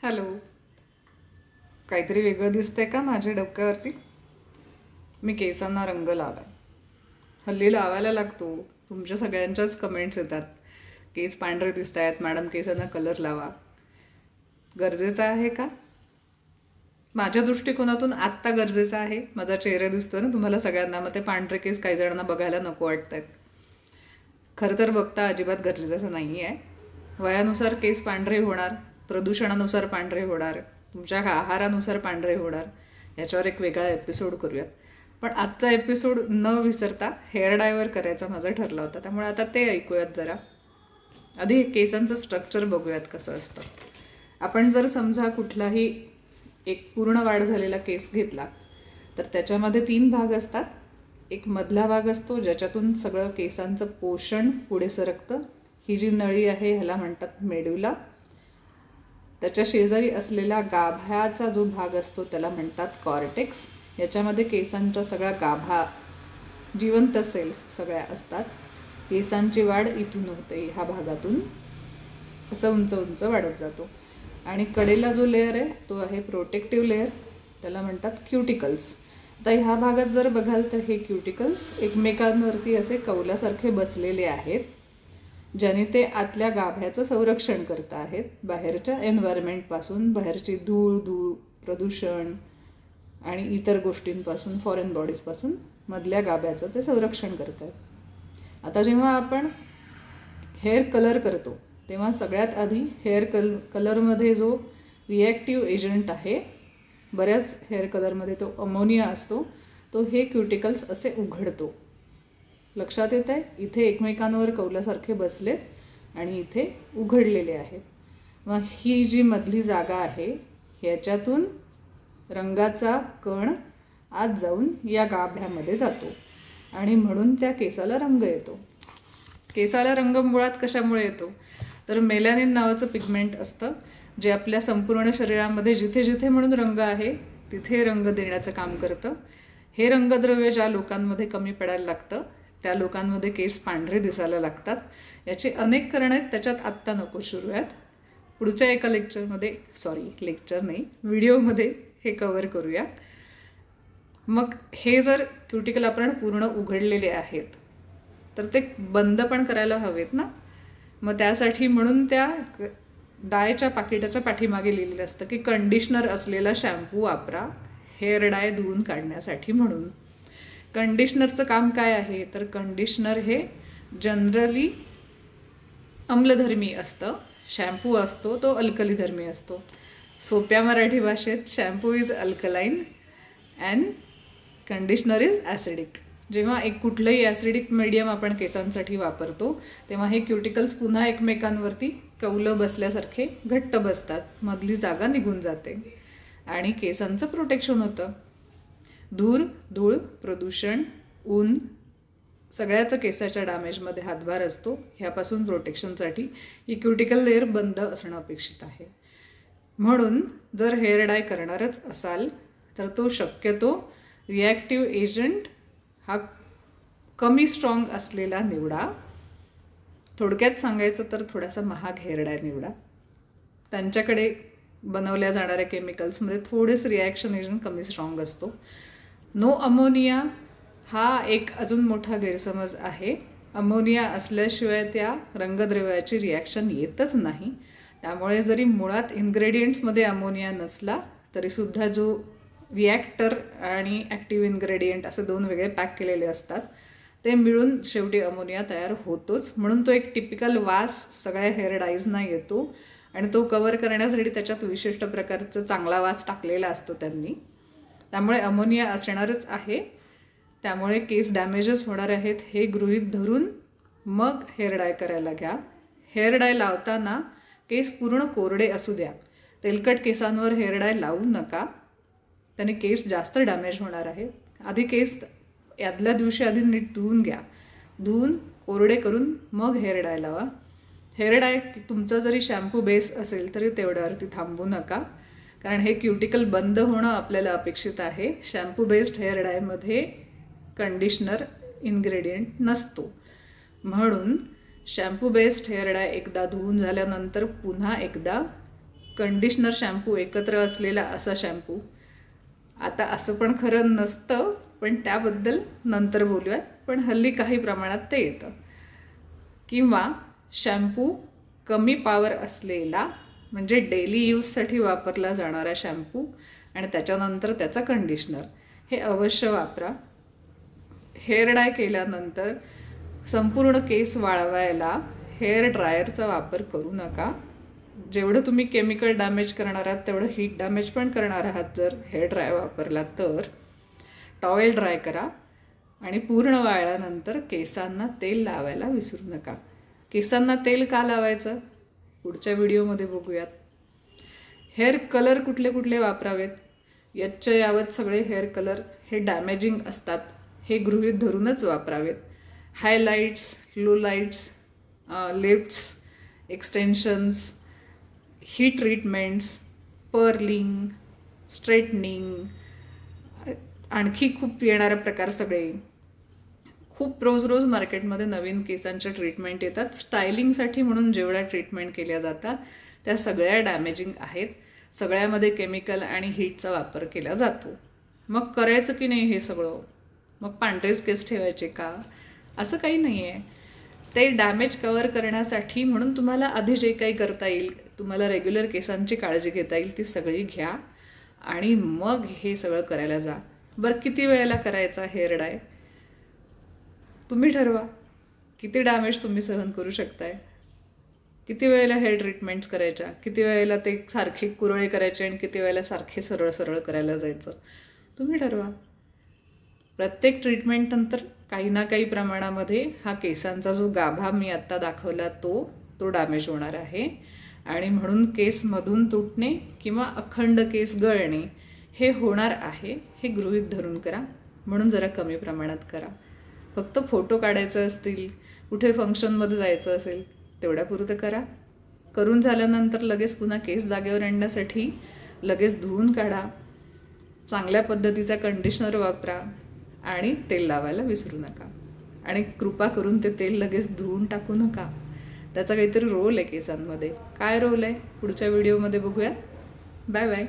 Hello. काहीतरी वेगळं दिसतंय का माझ्या डोक्यावरती? मी केसांना रंग लावला. हल्ली लावायला लागतो. तुमच्या सगळ्यांच्याच कमेंट्स येतात, केस पांढरे दिसत आहेत मॅडम, केसांना कलर लावा. गरजेचं आहे का? माझ्या दृष्टिकोनातून आत्ता गरजेचं आहे. माझा चेहरा दिसतो ना तुम्हाला सगळ्यांना, मग ते पांढरे केस काही जणांना बघायला नको वाटत आहेत. खरं तर बघता अजिबात गरजेचं नाही आहे. वयानुसार केस पांढरे होणार, प्रदूषणानुसार पांढरे होणार, तुमच्या आहारानुसार पांढरे होणार. याच्यावर एक वेगळा एपिसोड करूयात. पण आजचा एपिसोड न विसरता हेअर डायवर करायचा माझं ठरलं होतं, त्यामुळे आता ते ऐकूयात जरा. आधी केसांचं स्ट्रक्चर बघूयात कसं असतं. आपण जर समजा कुठलाही एक पूर्ण वाढ झालेला केस घेतला तर त्याच्यामध्ये 3 भाग असतात. एक मधला भाग असतो ज्याच्यातून सगळं केसांचं पोषण पुढे सरकतं. ही जी नळी आहे ह्याला म्हणतात मेड्युला. त्याच्या शेजारी असलेला गाभ्याचा जो भाग असतो त्याला म्हणतात कॉर्टेक्स. याच्यामध्ये केसांच्या सगळ्या गाभा जिवंत सेल्स सगळ्या असतात. केसांची वाढ इथून होते, ह्या भागातून असं उंच उंच वाढत जातो. आणि कडेला जो लेअर आहे तो आहे प्रोटेक्टिव्ह लेअर, त्याला म्हणतात क्युटिकल्स. आता ह्या भागात जर बघाल तर हे क्युटिकल्स एकमेकांवरती असे कौलासारखे बसलेले आहेत, ज्याने ते आतल्या गाभ्याचं संरक्षण करत आहेत बाहेरच्या एन्व्हायरमेंटपासून, बाहेरची धूळ प्रदूषण आणि इतर गोष्टींपासून, फॉरेन बॉडीजपासून मधल्या गाभ्याचं ते संरक्षण करत आहेत. आता जेव्हा आपण हेअर कलर करतो तेव्हा सगळ्यात आधी हेअर कलरमध्ये जो रिॲक्टिव्ह एजंट आहे, बऱ्याच हेअर कलरमध्ये तो अमोनिया असतो, तो हे क्युटिकल्स असे उघडतो. लक्षात येत आहे? इथे एकमेकांवर कौलासारखे बसलेत आणि इथे उघडलेले आहेत. मग ही जी मधली जागा आहे ह्याच्यातून रंगाचा कण आत जाऊन या गाभ्यामध्ये जातो आणि म्हणून त्या केसाला रंग येतो. केसाला रंग मुळात कशामुळे येतो तर मेलॅनिन नावाचं पिगमेंट असतं, जे आपल्या संपूर्ण शरीरामध्ये जिथे जिथे म्हणून रंग आहे तिथे रंग देण्याचं काम करतं. हे रंगद्रव्य ज्या लोकांमध्ये कमी पडायला लागतं त्या लोकांमध्ये केस पांढरे दिसायला लागतात. याचे अनेक कारणं आहेत, त्याच्यात आत्ता नको शिरूयात. पुढच्या एका व्हिडिओमध्ये हे कव्हर करूया. मग हे जर क्युटिकल आपण पूर्ण उघडलेले आहेत तर ते बंद पण करायला हवेत ना. मग त्यासाठी म्हणून त्या डायच्या पाकिटाच्या पाठीमागे लिहिलेलं असतं की कंडिशनर असलेला शॅम्पू वापरा हेअर डाय धुवून काढण्यासाठी. म्हणून कंडिशनरचं काम काय आहे तर कंडिशनर हे जनरली अम्लधर्मी असतं, शॅम्पू असतो तो अल्कलीधर्मी असतो. सोप्या मराठी भाषेत shampoo is alkaline and conditioner is acidic. जेव्हा एक कुठलंही ॲसिडिक मीडियम आपण केसांसाठी वापरतो तेव्हा हे क्युटिकल्स पुन्हा एकमेकांवरती कौलं बसल्यासारखे घट्ट बसतात, मधली जागा निघून जाते आणि केसांचं प्रोटेक्शन होतं. धूळ प्रदूषण, ऊन सगळ्याचं केसाच्या डॅमेजमध्ये हातभार असतो. ह्यापासून प्रोटेक्शनसाठी ही क्युटिकल लेअर बंद असणं अपेक्षित आहे. म्हणून जर हेअर डाय करणारच असाल तर तो शक्यतो रिॲक्टिव्ह एजंट हा कमी स्ट्रॉंग असलेला निवडा. थोडक्यात सांगायचं तर थोडासा महाग हेअर डाय निवडा. त्यांच्याकडे बनवल्या जाणाऱ्या केमिकल्समध्ये थोडेच रिॲक्शन एजंट कमी स्ट्रॉंग असतो. नो अमोनिया हा एक अजून मोठा गैरसमज आहे. अमोनिया असल्याशिवाय त्या रंगद्रव्याची रिॲक्शन येतच नाही. त्यामुळे जरी मुळात इन्ग्रेडियंट्समध्ये अमोनिया नसला तरीसुद्धा जो रिॲक्टर आणि ॲक्टिव्ह इन्ग्रेडियंट असे 2 वेगळे पॅक केलेले असतात ते मिळून शेवटी अमोनिया तयार होतोच. म्हणून तो एक टिपिकल वास सगळ्या हेअर डायजना येतो आणि तो कव्हर करण्यासाठी त्याच्यात विशिष्ट प्रकारचा चांगला वास टाकलेला असतो त्यांनी. त्यामुळे अमोनिया असणारच आहे. त्यामुळे केस डॅमेजेस होणार आहेत हे गृहीत धरून मग हेअर डाय करायला घ्या. हेअर डाय लावताना केस पूर्ण कोरडे असू द्या. तेलकट केसांवर हेअर डाय लावू नका, त्याने केस जास्त डॅमेज होणार आहे. आधी केस आदल्या दिवशी आधी नीट धुवून घ्या. धुवून कोरडे करून मग हेअर डाय लावा. हेअर डाय तुमचा जरी शॅम्पू बेस असेल तरी तेवढ्यावरती थांबू नका, कारण हे क्युटिकल बंद होणं आपल्याला अपेक्षित आहे. शॅम्पू बेस्ड हेअर डायमध्ये कंडिशनर इन्ग्रेडियंट नसतो. म्हणून शॅम्पू बेस्ड हेअर डाय एकदा धुवून झाल्यानंतर पुन्हा एकदा कंडिशनर शॅम्पू एकत्र असलेला असा शॅम्पू. आता असं पण खरं नसतं, पण त्याबद्दल नंतर बोलूयात. पण हल्ली काही प्रमाणात ते येतं. किंवा शॅम्पू कमी पॉवर असलेला, म्हणजे डेली यूजसाठी वापरला जाणारा शॅम्पू आणि त्याच्यानंतर त्याचा कंडिशनर, हे अवश्य वापरा. हेअर डाय केल्यानंतर संपूर्ण केस वाळवायला हेअर ड्रायरचा वापर करू नका. जेवढं तुम्ही केमिकल डॅमेज करणार आहात तेवढं हीट डॅमेज पण करणार आहात जर हेअर ड्राय वापरला तर. टॉवेल ड्राय करा आणि पूर्ण वाळल्यानंतर केसांना तेल लावायला विसरू नका. केसांना तेल का लावायचं पुढच्या व्हिडिओमध्ये बघूयात. हेअर कलर कुठले कुठले वापरावेत, याच्या यावत सगळे हेअर कलर हे डॅमेजिंग असतात हे गृहीत धरूनच वापरावेत. Highlights, low lights, lifts, extensions, heat treatments, pearling, straightening, आणखी खूप येणारे प्रकार सगळे. खूप रोज रोज मार्केटमध्ये नवीन केसांच्या ट्रीटमेंट येतात. स्टायलिंगसाठी म्हणून जेवढ्या ट्रीटमेंट केल्या जातात त्या सगळ्या डॅमेजिंग आहेत. सगळ्यामध्ये केमिकल आणि हीटचा वापर केला जातो. मग करायचं की नाही हे सगळं? मग पांढरेच केस ठेवायचे का? असं काही नाही आहे. ते डॅमेज कव्हर करण्यासाठी म्हणून तुम्हाला आधी जे काही करता येईल, तुम्हाला रेग्युलर केसांची काळजी घेता येईल ती सगळी घ्या आणि मग हे सगळं करायला जा. बरं, किती वेळेला करायचा हेअर डाय तुम्ही ठरवा. किती डॅमेज तुम्ही सहन करू शकताय, किती वेळेला हेअर ट्रीटमेंट्स करायच्या, किती वेळेला ते सारखे कुरळे करायचे आणि किती वेळेला सारखे सरळ सरळ करायला जायचं, तुम्ही ठरवा. प्रत्येक ट्रीटमेंटनंतर काही ना काही प्रमाणामध्ये हा केसांचा जो गाभा मी आत्ता दाखवला तो डॅमेज होणार आहे. आणि म्हणून केस मधून तुटणे किंवा अखंड केस गळणे हे होणार आहे हे गृहीत धरून करा. म्हणून जरा कमी प्रमाणात करा. फक्त फोटो काढायचे असतील, कुठे फंक्शनमध्ये जायचं असेल तेवढ्यापुरतं करा. करून झाल्यानंतर लगेच पुन्हा केस जागेवर आणण्यासाठी लगेच धुवून काढा. चांगल्या पद्धतीचा कंडिशनर वापरा आणि तेल लावायला विसरू नका. आणि कृपा करून ते तेल लगेच धुवून टाकू नका. त्याचा काहीतरी रोल आहे केसांमध्ये. काय रोल आहे पुढच्या व्हिडिओमध्ये बघूया. Bye bye.